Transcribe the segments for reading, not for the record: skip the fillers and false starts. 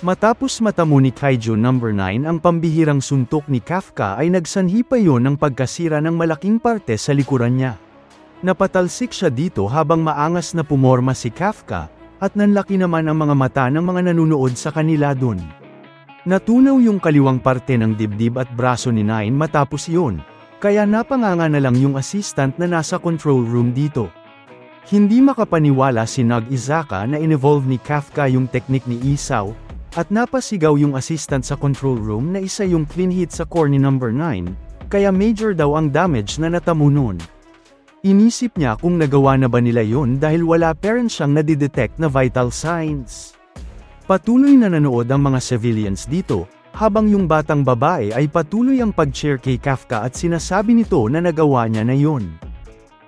Matapos matamo ni Kaiju No. 9 ang pambihirang suntok ni Kafka ay nagsanhi pa yon ng pagkasira ng malaking parte sa likuran niya. Napatalsik siya dito habang maangas na pumorma si Kafka, at nanlaki naman ang mga mata ng mga nanunood sa kanila dun. Natunaw yung kaliwang parte ng dibdib at braso ni Nine matapos yun, kaya napanganga na lang yung assistant na nasa control room dito. Hindi makapaniwala si Nag-Izaka na in-evolve ni Kafka yung teknik ni Isao, at napasigaw yung assistant sa control room na isa yung clean hit sa core ni No. 9, kaya major daw ang damage na natamo nun. Inisip niya kung nagawa na ba nila yun dahil wala pa rin siyang nadidetect na vital signs. Patuloy na nanood ang mga civilians dito, habang yung batang babae ay patuloy ang pag-cheer kay Kafka at sinasabi nito na nagawa niya na yun.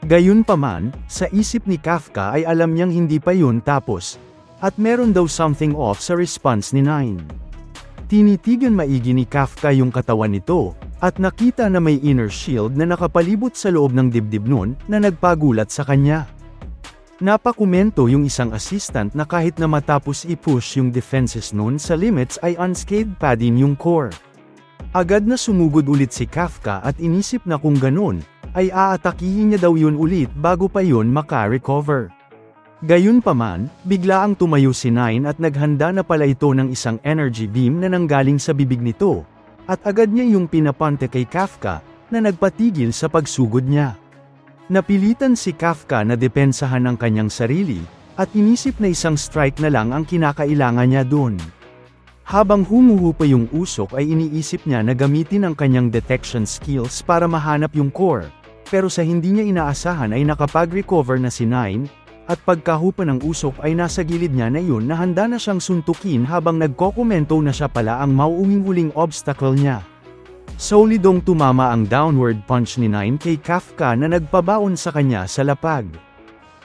Gayunpaman, sa isip ni Kafka ay alam niyang hindi pa yun tapos, at meron daw something off sa response ni Nine. Tinitigan maigi ni Kafka yung katawan nito, at nakita na may inner shield na nakapalibot sa loob ng dibdib nun na nagpagulat sa kanya. Napakomento yung isang assistant na kahit na matapos i-push yung defenses nun sa limits ay unscathed pa din yung core. Agad na sumugod ulit si Kafka at inisip na kung ganun, ay aatakihin niya daw yun ulit bago pa yun maka-recover. Gayunpaman, bigla ang tumayo si Nine at naghanda na pala ito ng isang energy beam na nanggaling sa bibig nito, at agad niya yung pinapante kay Kafka, na nagpatigil sa pagsugod niya. Napilitan si Kafka na depensahan ang kanyang sarili, at inisip na isang strike na lang ang kinakailangan niya dun. Habang humuhupa yung usok ay iniisip niya na gamitin ang kanyang detection skills para mahanap yung core, pero sa hindi niya inaasahan ay nakapag-recover na si Nine, at pagkahupa ng usok ay nasa gilid niya na yun na handa na siyang suntukin habang nagkokomento na siya pala ang mauuwing huling obstacle niya. Solidong tumama ang downward punch ni Nine kay Kafka na nagpabaon sa kanya sa lapag.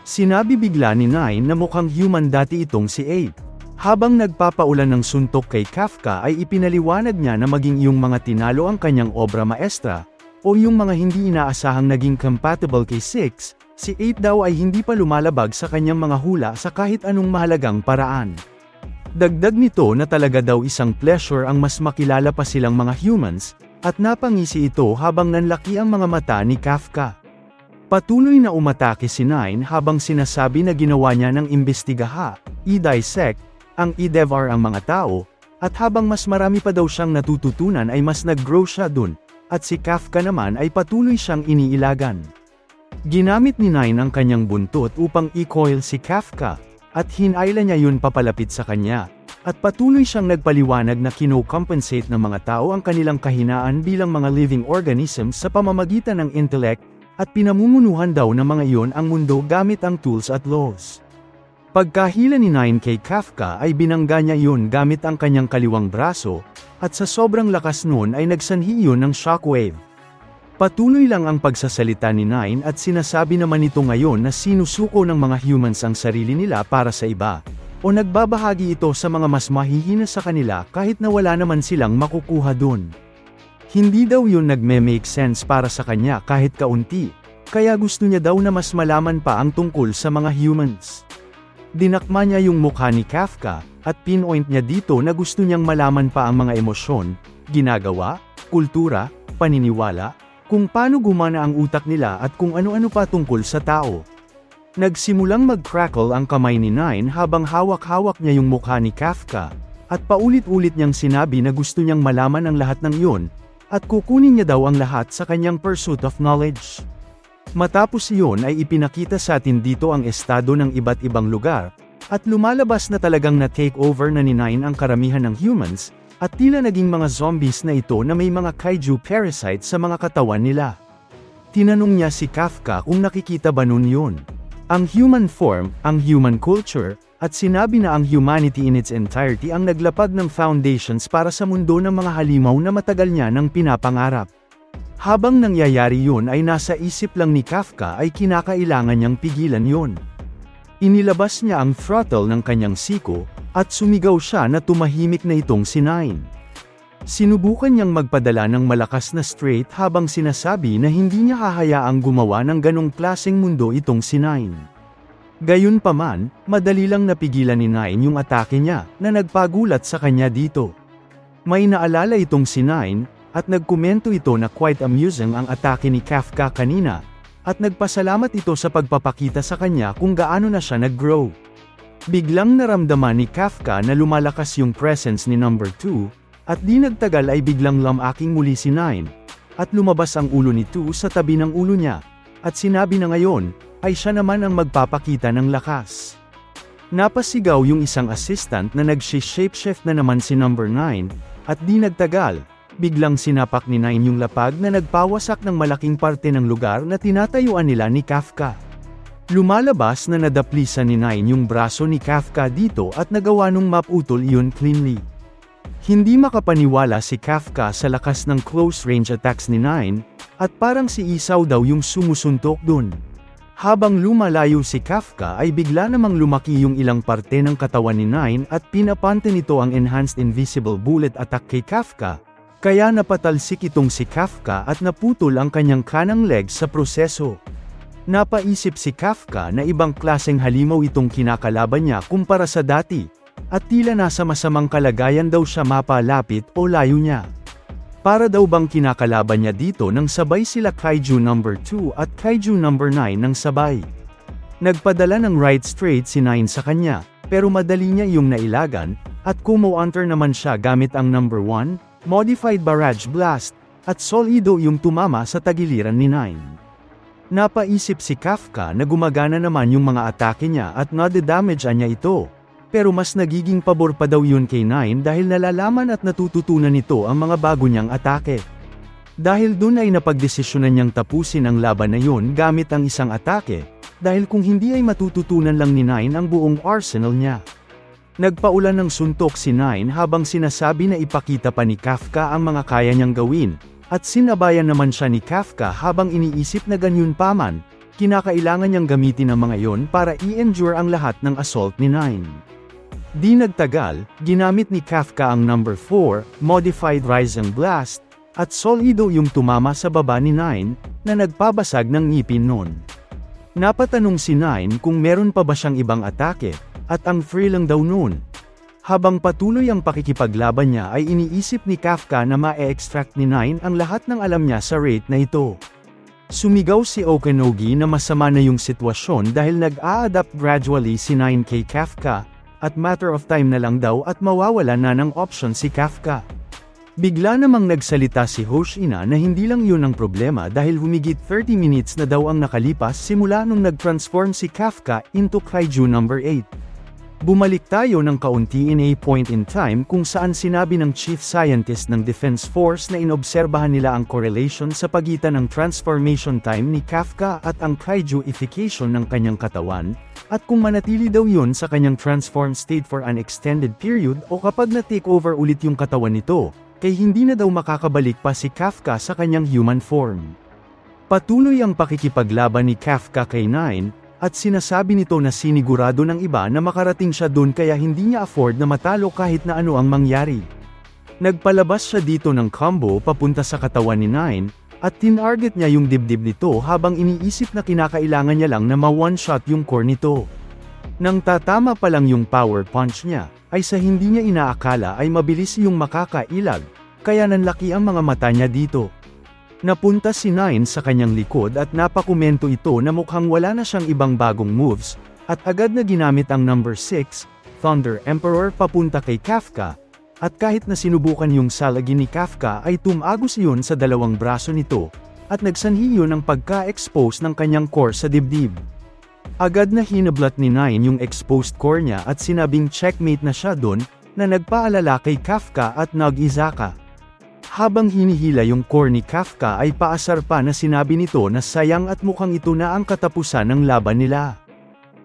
Sinabi bigla ni Nine na mukhang human dati itong si Ape. Habang nagpapaulan ng suntok kay Kafka ay ipinaliwanag niya na maging yung mga tinalo ang kanyang obra maestra, o yung mga hindi inaasahang naging compatible kay Six, si 8 daw ay hindi pa lumalabag sa kanyang mga hula sa kahit anong mahalagang paraan. Dagdag nito na talaga daw isang pleasure ang mas makilala pa silang mga humans, at napangisi ito habang nanlaki ang mga mata ni Kafka. Patuloy na umatake si Nine habang sinasabi na ginawa niya ng imbestigaha, i-dissect, ang i-devour ang mga tao, at habang mas marami pa daw siyang natututunan ay mas nag-grow siya dun, at si Kafka naman ay patuloy siyang iniilagan. Ginamit ni Nine ang kanyang buntot upang i-coil si Kafka, at hinayla niya yun papalapit sa kanya, at patuloy siyang nagpaliwanag na kino-compensate ng mga tao ang kanilang kahinaan bilang mga living organisms sa pamamagitan ng intellect, at pinamumunuhan daw ng mga iyon ang mundo gamit ang tools at laws. Pagkahila ni Nine kay Kafka ay binangga niya yun gamit ang kanyang kaliwang braso, at sa sobrang lakas nun ay nagsanhi yun ng shockwave. Patuloy lang ang pagsasalita ni Nine at sinasabi naman ito ngayon na sinusuko ng mga humans ang sarili nila para sa iba, o nagbabahagi ito sa mga mas mahihina sa kanila kahit na wala naman silang makukuha dun. Hindi daw yun nagme-make sense para sa kanya kahit kaunti, kaya gusto niya daw na mas malaman pa ang tungkol sa mga humans. Dinakma niya yung mukha ni Kafka, at pinpoint niya dito na gusto niyang malaman pa ang mga emosyon, ginagawa, kultura, paniniwala, kung paano gumana ang utak nila at kung ano-ano pa tungkol sa tao. Nagsimulang mag-crackle ang kamay ni Nine habang hawak-hawak niya yung mukha ni Kafka, at paulit-ulit niyang sinabi na gusto niyang malaman ang lahat ng iyon, at kukunin niya daw ang lahat sa kanyang pursuit of knowledge. Matapos iyon ay ipinakita sa atin dito ang estado ng iba't ibang lugar, at lumalabas na talagang na-take over na ni Nine ang karamihan ng humans, at tila naging mga zombies na ito na may mga kaiju parasites sa mga katawan nila. Tinanong niya si Kafka kung nakikita ba nun yun, ang human form, ang human culture, at sinabi na ang humanity in its entirety ang naglapag ng foundations para sa mundo ng mga halimaw na matagal niya nang pinapangarap. Habang nangyayari yun ay nasa isip lang ni Kafka ay kinakailangan niyang pigilan yun. Inilabas niya ang throttle ng kanyang siko, at sumigaw siya na tumahimik na itong si Nine. Sinubukan niyang magpadala ng malakas na straight habang sinasabi na hindi niya hahayaang gumawa ng ganong klaseng mundo itong si Nine. Gayunpaman, madali lang napigilan ni Nine yung atake niya, na nagpagulat sa kanya dito. May naalala itong si Nine, at nagkomento ito na quite amusing ang atake ni Kafka kanina, at nagpasalamat ito sa pagpapakita sa kanya kung gaano na siya nag-grow. Biglang naramdaman ni Kafka na lumalakas yung presence ni number 2, at di nagtagal ay biglang lamaking muli si Nine, at lumabas ang ulo ni 2 sa tabi ng ulo niya, at sinabi na ngayon, ay siya naman ang magpapakita ng lakas. Napasigaw yung isang assistant na nag-shapeshift na naman si number 9, at di nagtagal, biglang sinapak ni Nine yung lapag na nagpawasak ng malaking parte ng lugar na tinatayuan nila ni Kafka. Lumalabas na nadaplisan ni Nine yung braso ni Kafka dito at nagawa nung maputol iyon cleanly. Hindi makapaniwala si Kafka sa lakas ng close-range attacks ni Nine, at parang si Isaw daw yung sumusuntok dun. Habang lumalayo si Kafka ay bigla namang lumaki yung ilang parte ng katawan ni Nine at pinapante nito ang enhanced invisible bullet attack kay Kafka, kaya napatalsik itong si Kafka at naputol ang kanyang kanang leg sa proseso. Napaisip si Kafka na ibang klaseng halimaw itong kinakalaban niya kumpara sa dati, at tila nasa masamang kalagayan daw siya mapalapit o layo niya. Para daw bang kinakalaban niya dito nang sabay sila Kaiju number 2 at Kaiju number 9 nang sabay. Nagpadala ng right straight si 9 sa kanya, pero madali niya yung nailagan, at kumo-counter naman siya gamit ang number 1, modified barrage blast, at solido yung tumama sa tagiliran ni 9. Napaisip si Kafka na gumagana naman yung mga atake niya at nade-damage niya ito. Pero mas nagiging pabor pa daw yun kay Nine dahil nalalaman at natututunan nito ang mga bago niyang atake. Dahil dun ay napagdesisyonan niyang tapusin ang laban na yun gamit ang isang atake, dahil kung hindi ay matututunan lang ni Nine ang buong arsenal niya. Nagpaulan ng suntok si Nine habang sinasabi na ipakita pa ni Kafka ang mga kaya niyang gawin, at sinabayan naman siya ni Kafka habang iniisip na ganyan pa man, kinakailangan niyang gamitin ang mga yon para i-endure ang lahat ng assault ni Nine. Di nagtagal, ginamit ni Kafka ang number 4, modified rising blast, at solido yung tumama sa baba ni Nine, na nagpabasag ng ngipin nun. Napatanong si Nine kung meron pa ba siyang ibang atake, at ang free lang daw nun. Habang patuloy ang pakikipaglaban niya ay iniisip ni Kafka na ma-extract ni Nine ang lahat ng alam niya sa rate na ito. Sumigaw si Okanogi na masama na yung sitwasyon dahil nag-a-adapt gradually si Nine kay Kafka, at matter of time na lang daw at mawawala na ng option si Kafka. Bigla namang nagsalita si Hoshina na hindi lang yun ang problema dahil humigit 30 minutes na daw ang nakalipas simula nung nag-transform si Kafka into Kaiju number 8. Bumalik tayo ng kaunti in a point in time kung saan sinabi ng Chief Scientist ng Defense Force na inobserbahan nila ang correlation sa pagitan ng transformation time ni Kafka at ang Kaiju-ification ng kanyang katawan, at kung manatili daw yun sa kanyang transformed state for an extended period o kapag na-take over ulit yung katawan nito, kay hindi na daw makakabalik pa si Kafka sa kanyang human form. Patuloy ang pakikipaglaban ni Kafka kay Nine, at sinasabi nito na sinigurado ng iba na makarating siya dun kaya hindi niya afford na matalo kahit na ano ang mangyari. Nagpalabas siya dito ng combo papunta sa katawan ni Nine, at tinarget niya yung dibdib nito habang iniisip na kinakailangan niya lang na ma-one-shot yung core nito. Nang tatama pa lang yung power punch niya, ay sa hindi niya inaakala ay mabilis yung makakailag, kaya nanlaki ang mga mata niya dito. Napunta si Nine sa kanyang likod at napakomento ito na mukhang wala na siyang ibang bagong moves, at agad na ginamit ang number 6, Thunder Emperor papunta kay Kafka, at kahit na sinubukan yung salagi ni Kafka ay tumagos iyon sa dalawang braso nito, at nagsanhi yun ng pagka-expose ng kanyang core sa dibdib. Agad na hinablat ni Nine yung exposed core niya at sinabing checkmate na siya dun, na nagpaalala kay Kafka at Nagizaka. Habang hinihila yung core ni Kafka ay paasar pa na sinabi nito na sayang at mukhang ito na ang katapusan ng laban nila.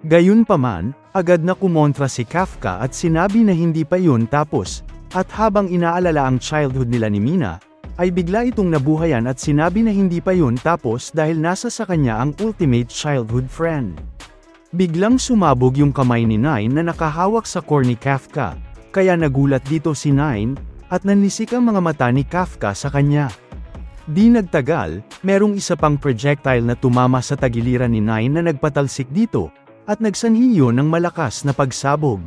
Gayunpaman, agad na kumontra si Kafka at sinabi na hindi pa yun tapos, at habang inaalala ang childhood nila ni Mina, ay bigla itong nabuhayan at sinabi na hindi pa yun tapos dahil nasa sa kanya ang ultimate childhood friend. Biglang sumabog yung kamay ni Nine na nakahawak sa core ni Kafka, kaya nagulat dito si Nine, at nanlisik ang mga mata ni Kafka sa kanya. Di nagtagal, merong isa pang projectile na tumama sa tagiliran ni Nine na nagpatalsik dito, at nagsanhi yun ng malakas na pagsabog.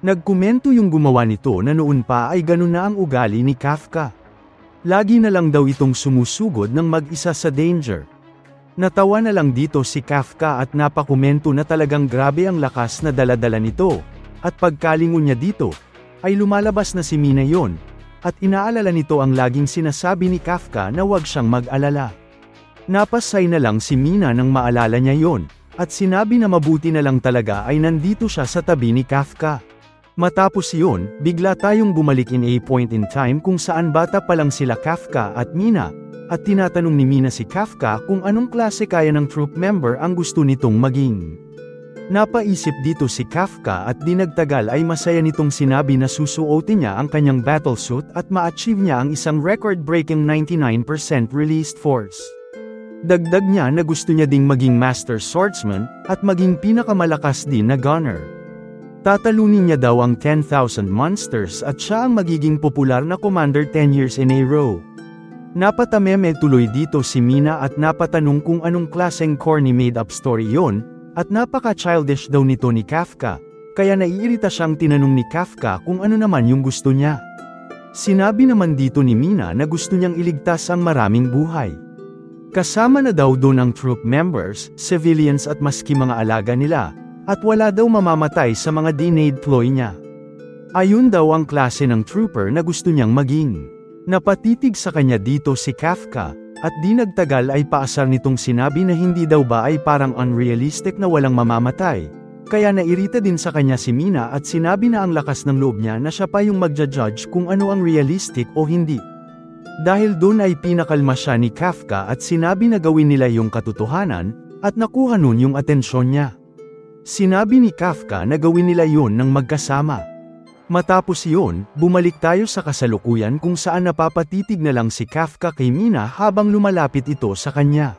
Nagkomento yung gumawa nito na noon pa ay ganun na ang ugali ni Kafka. Lagi na lang daw itong sumusugod ng mag-isa sa danger. Natawa na lang dito si Kafka at napakomento na talagang grabe ang lakas na daladala nito, at pagkalingon niya dito, ay lumalabas na si Mina yon, at inaalala nito ang laging sinasabi ni Kafka na huwag siyang mag-alala. Napasay na lang si Mina nang maalala niya yon, at sinabi na mabuti na lang talaga ay nandito siya sa tabi ni Kafka. Matapos yun, bigla tayong bumalik in a point in time kung saan bata pa lang sila Kafka at Mina, at tinatanong ni Mina si Kafka kung anong klase kaya ng troop member ang gusto nitong maging. Napaisip dito si Kafka at di nagtagal ay masaya nitong sinabi na susuotin niya ang kanyang battlesuit at ma-achieve niya ang isang record-breaking 99% released force. Dagdag niya na gusto niya ding maging master swordsman at maging pinakamalakas din na gunner. Tatalunin niya daw ang 10,000 monsters at siya ang magiging popular na commander 10 years in a row. Napatameme tuloy dito si Mina at napatanong kung anong klaseng corny made-up story yon, at napaka-childish daw nito ni Kafka, kaya naiirita siyang tinanong ni Kafka kung ano naman yung gusto niya. Sinabi naman dito ni Mina na gusto niyang iligtas ang maraming buhay. Kasama na daw doon ang troop members, civilians at maski mga alaga nila, at wala daw mamamatay sa mga dineploy niya. Ayun daw ang klase ng trooper na gusto niyang maging. Napatitig sa kanya dito si Kafka, at di nagtagal ay paasar nitong sinabi na hindi daw ba ay parang unrealistic na walang mamamatay, kaya nairita din sa kanya si Mina at sinabi na ang lakas ng loob niya na siya pa yung magja-judge kung ano ang realistic o hindi. Dahil doon ay pinakalma siya ni Kafka at sinabi na gawin nila yung katotohanan, at nakuha nun yung atensyon niya. Sinabi ni Kafka na gawin nila yun ng magkasama. Matapos yun, bumalik tayo sa kasalukuyan kung saan napapatitig na lang si Kafka kay Mina habang lumalapit ito sa kanya.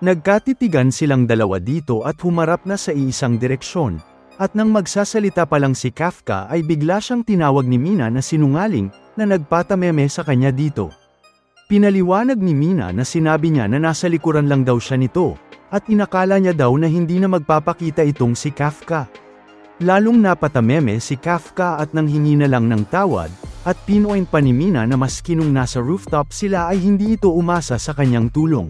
Nagkatitigan silang dalawa dito at humarap na sa iisang direksyon, at nang magsasalita pa lang si Kafka ay bigla siyang tinawag ni Mina na sinungaling, na nagpatameme sa kanya dito. Pinaliwanag ni Mina na sinabi niya na nasa likuran lang daw siya nito, at inakala niya daw na hindi na magpapakita itong si Kafka. Lalong napatameme si Kafka at nanghingi na lang ng tawad, at pinoint pa ni Mina na maski nung nasa rooftop sila ay hindi ito umasa sa kanyang tulong.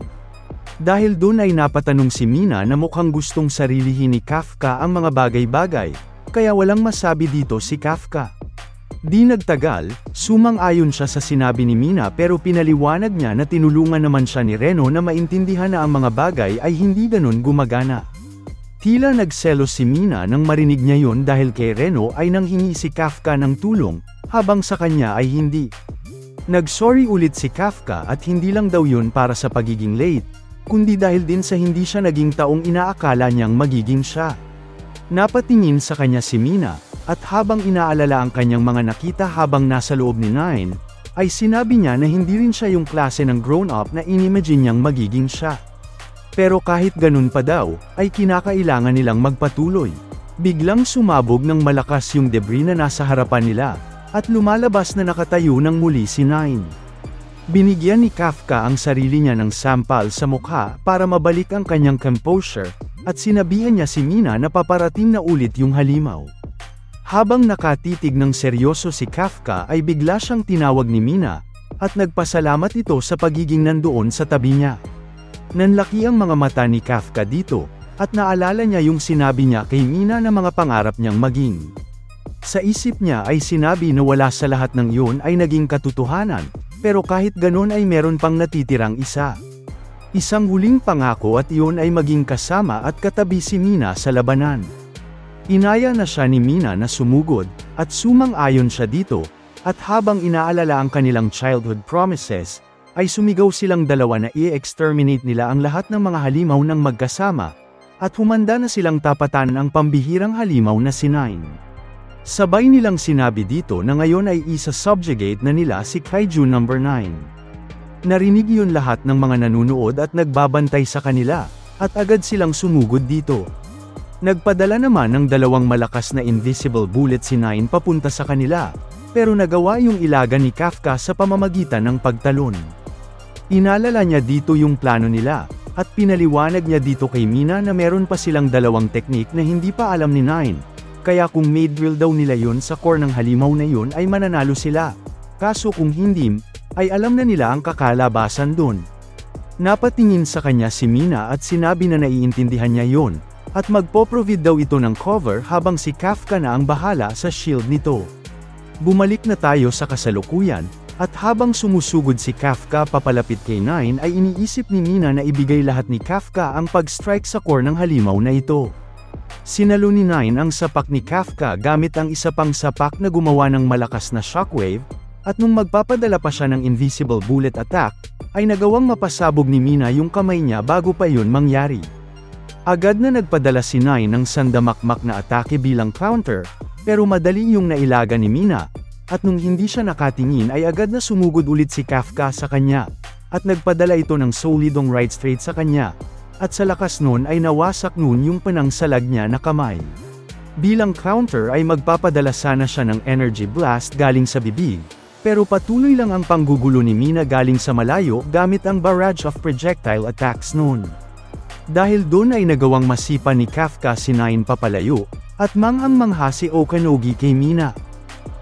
Dahil doon ay napatanong si Mina na mukhang gustong sarilihin ni Kafka ang mga bagay-bagay, kaya walang masabi dito si Kafka. Di nagtagal, sumang-ayon siya sa sinabi ni Mina pero pinaliwanag niya na tinulungan naman siya ni Reno na maintindihan na ang mga bagay ay hindi ganun gumagana. Tila nagselos si Mina nang marinig niya yon dahil kay Reno ay nanghingi si Kafka ng tulong, habang sa kanya ay hindi. Nagsorry ulit si Kafka at hindi lang daw yun para sa pagiging late, kundi dahil din sa hindi siya naging taong inaakala niyang magiging siya. Napatingin sa kanya si Mina, at habang inaalala ang kanyang mga nakita habang nasa loob ni Nine, ay sinabi niya na hindi rin siya yung klase ng grown-up na inimagine niyang magiging siya. Pero kahit ganun pa daw, ay kinakailangan nilang magpatuloy. Biglang sumabog ng malakas yung debris na nasa harapan nila, at lumalabas na nakatayo ng muli si Nine. Binigyan ni Kafka ang sarili niya ng sampal sa mukha para mabalik ang kanyang composure, at sinabihan niya si Mina na paparating na ulit yung halimaw. Habang nakatitig ng seryoso si Kafka ay bigla siyang tinawag ni Mina, at nagpasalamat ito sa pagiging nandoon sa tabi niya. Nanlaki ang mga mata ni Kafka dito, at naalala niya yung sinabi niya kay Mina na mga pangarap niyang maging. Sa isip niya ay sinabi na wala sa lahat ng yun ay naging katotohanan, pero kahit ganun ay meron pang natitirang isa. Isang huling pangako at iyon ay maging kasama at katabi si Mina sa labanan. Inaya na siya ni Mina na sumugod, at sumang-ayon siya dito, at habang inaalala ang kanilang childhood promises, ay sumigaw silang dalawa na i-exterminate nila ang lahat ng mga halimaw ng magkasama, at humanda na silang tapatan ang pambihirang halimaw na si Nine. Sabay nilang sinabi dito na ngayon ay isa-subjugate na nila si Kaiju No. 9. Narinig yun lahat ng mga nanunood at nagbabantay sa kanila, at agad silang sumugod dito. Nagpadala naman ng dalawang malakas na invisible bullet si Nine papunta sa kanila, pero nagawa yung ilaga ni Kafka sa pamamagitan ng pagtalon. Inalala niya dito yung plano nila, At pinaliwanag niya dito kay Mina na meron pa silang dalawang teknik na hindi pa alam ni Nine. Kaya kung may-drill daw nila yon sa core ng halimaw na yon ay mananalo sila. Kaso kung hindi, ay alam na nila ang kakalabasan dun. Napatingin sa kanya si Mina at sinabi na naiintindihan niya yon, at magpo-provide daw ito ng cover habang si Kafka na ang bahala sa shield nito. Bumalik na tayo sa kasalukuyan, at habang sumusugod si Kafka papalapit kay Nine ay iniisip ni Mina na ibigay lahat ni Kafka ang pag-strike sa core ng halimaw na ito. Sinalo ni Nine ang sapak ni Kafka gamit ang isa pang sapak na gumawa ng malakas na shockwave, at nung magpapadala pa siya ng invisible bullet attack, ay nagawang mapasabog ni Mina yung kamay niya bago pa yun mangyari. Agad na nagpadala si Nine ng sandamakmak na atake bilang counter, pero madali yung nailaga ni Mina, at nung hindi siya nakatingin ay agad na sumugod ulit si Kafka sa kanya, at nagpadala ito ng solidong right straight sa kanya, at sa lakas nun ay nawasak nun yung panangsalag niya na kamay. Bilang counter ay magpapadala sana siya ng energy blast galing sa bibig, pero patuloy lang ang panggugulo ni Mina galing sa malayo gamit ang barrage of projectile attacks noon. Dahil doon ay nagawang masipa ni Kafka si Nine papalayo, at manghang-mangha si Okanogi kay Mina.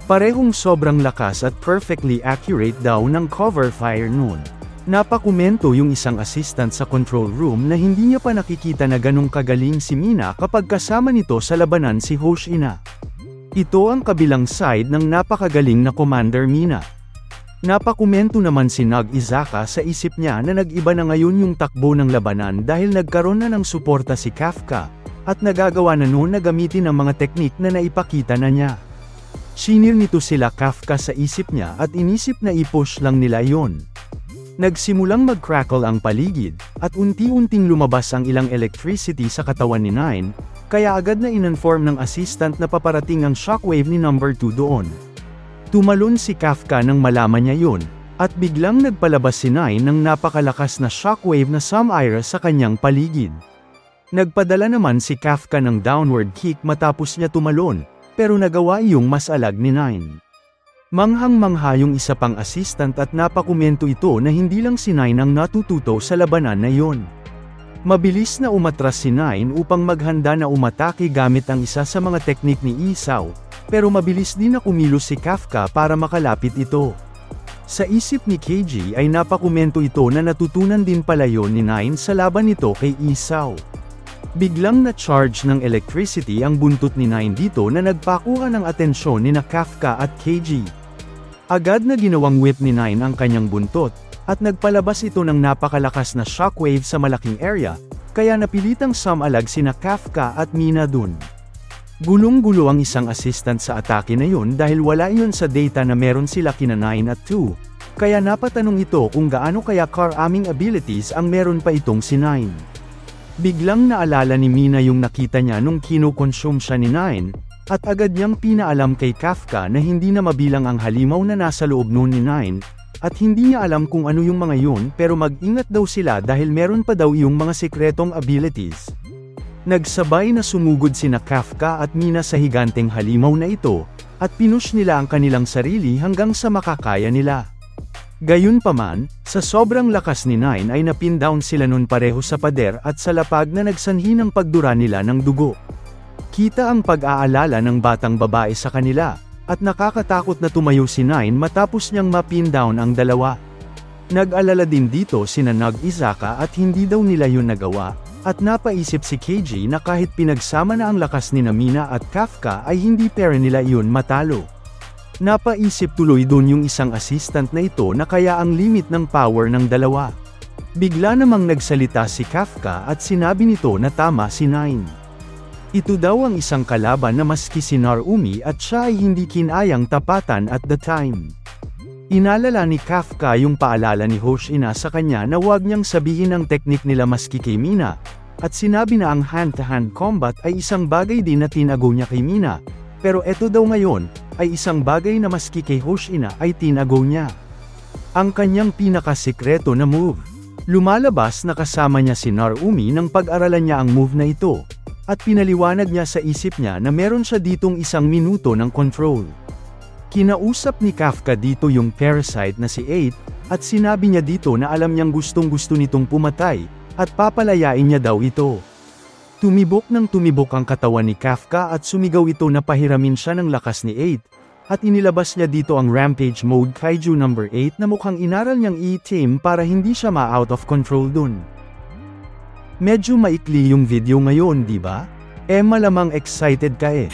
Parehong sobrang lakas at perfectly accurate daw ng cover fire noon. Napakomento yung isang assistant sa control room na hindi niya pa nakikita na ganong kagaling si Mina kapag kasama nito sa labanan si Hoshina. Ito ang kabilang side ng napakagaling na Commander Mina. Napakomento naman si Nag-Izaka sa isip niya na nag-iba na ngayon yung takbo ng labanan dahil nagkaroon na ng suporta si Kafka, at nagagawa na noon na gamitin ang mga teknik na naipakita na niya. Sinir nito sila Kafka sa isip niya at inisip na i-push lang nila yon. Nagsimulang mag-crackle ang paligid, at unti-unting lumabas ang ilang electricity sa katawan ni Nine, kaya agad na in-inform ng assistant na paparating ang shockwave ni number 2 doon. Tumalon si Kafka nang malaman niya yun, at biglang nagpalabas si Nine ng napakalakas na shockwave na sum-ira sa kanyang paligid. Nagpadala naman si Kafka ng downward kick matapos niya tumalon, pero nagawa iyong mas alag ni Nine. Manghang-mangha yung isa pang assistant at napakomento ito na hindi lang si Nine ang natututo sa labanan na yon. Mabilis na umatras si Nine upang maghanda na umatake gamit ang isa sa mga teknik ni Isaw, pero mabilis din na kumilos si Kafka para makalapit ito. Sa isip ni KG ay napakomento ito na natutunan din pala yon ni Nine sa laban nito kay Isaw. Biglang na-charge ng electricity ang buntot ni Nine dito na nagpakuha ng atensyon ni Kafka at KG. Agad na ginawang whip ni Nine ang kanyang buntot, at nagpalabas ito ng napakalakas na shockwave sa malaking area, kaya napilitang sumalag sina Kafka at Mina dun. Gulong-gulo ang isang assistant sa atake na yun dahil wala yun sa data na meron sila kina 9 at 2, kaya napatanong ito kung gaano kaya car-aming abilities ang meron pa itong si 9. Biglang naalala ni Mina yung nakita niya nung kino-consume siya ni 9, at agad niyang pinaalam kay Kafka na hindi na mabilang ang halimaw na nasa loob noon ni 9, at hindi niya alam kung ano yung mga yun pero mag-ingat daw sila dahil meron pa daw yung mga sekretong abilities. Nagsabay na sumugod sina Kafka at Mina sa higanteng halimaw na ito, at pinush nila ang kanilang sarili hanggang sa makakaya nila. Gayunpaman, sa sobrang lakas ni Nine ay napin down sila nun pareho sa pader at sa lapag na nagsanhi ng pagdura nila ng dugo. Kita ang pag-aalala ng batang babae sa kanila, at nakakatakot na tumayo si Nine matapos niyang mapin down ang dalawa. Nag-alala din dito sina Nag-Izaka at hindi daw nila yun nagawa, at napaisip si KG na kahit pinagsama na ang lakas ni Mina at Kafka ay hindi pera nila yun matalo. Napaisip tuloy dun yung isang assistant na ito na kaya ang limit ng power ng dalawa. Bigla namang nagsalita si Kafka at sinabi nito na tama si Nine. Ito daw ang isang kalaban na maski si Narumi at siya ay hindi kinayang tapatan at the time. Inalala ni Kafka yung paalala ni Hoshina sa kanya na huwag niyang sabihin ang teknik nila maski kay Mina, at sinabi na ang hand-to-hand combat ay isang bagay din na tinago niya kay Mina, pero eto daw ngayon, ay isang bagay na maski kay Hoshina ay tinago niya. Ang kanyang pinakasikreto na move. Lumalabas na kasama niya si Narumi nang pag-aralan niya ang move na ito, at pinaliwanag niya sa isip niya na meron siya ditong 1 minuto ng control. Kinausap ni Kafka dito yung parasite na si 8, at sinabi niya dito na alam niyang gustong-gusto nitong pumatay, at papalayain niya daw ito. Tumibok ang katawan ni Kafka at sumigaw ito na pahiramin siya ng lakas ni 8. At inilabas niya dito ang Rampage Mode Kaiju number 8 na mukhang inaral niyang i-tame para hindi siya ma-out of control dun. Medyo maikli yung video ngayon, di ba? Malamang excited ka eh.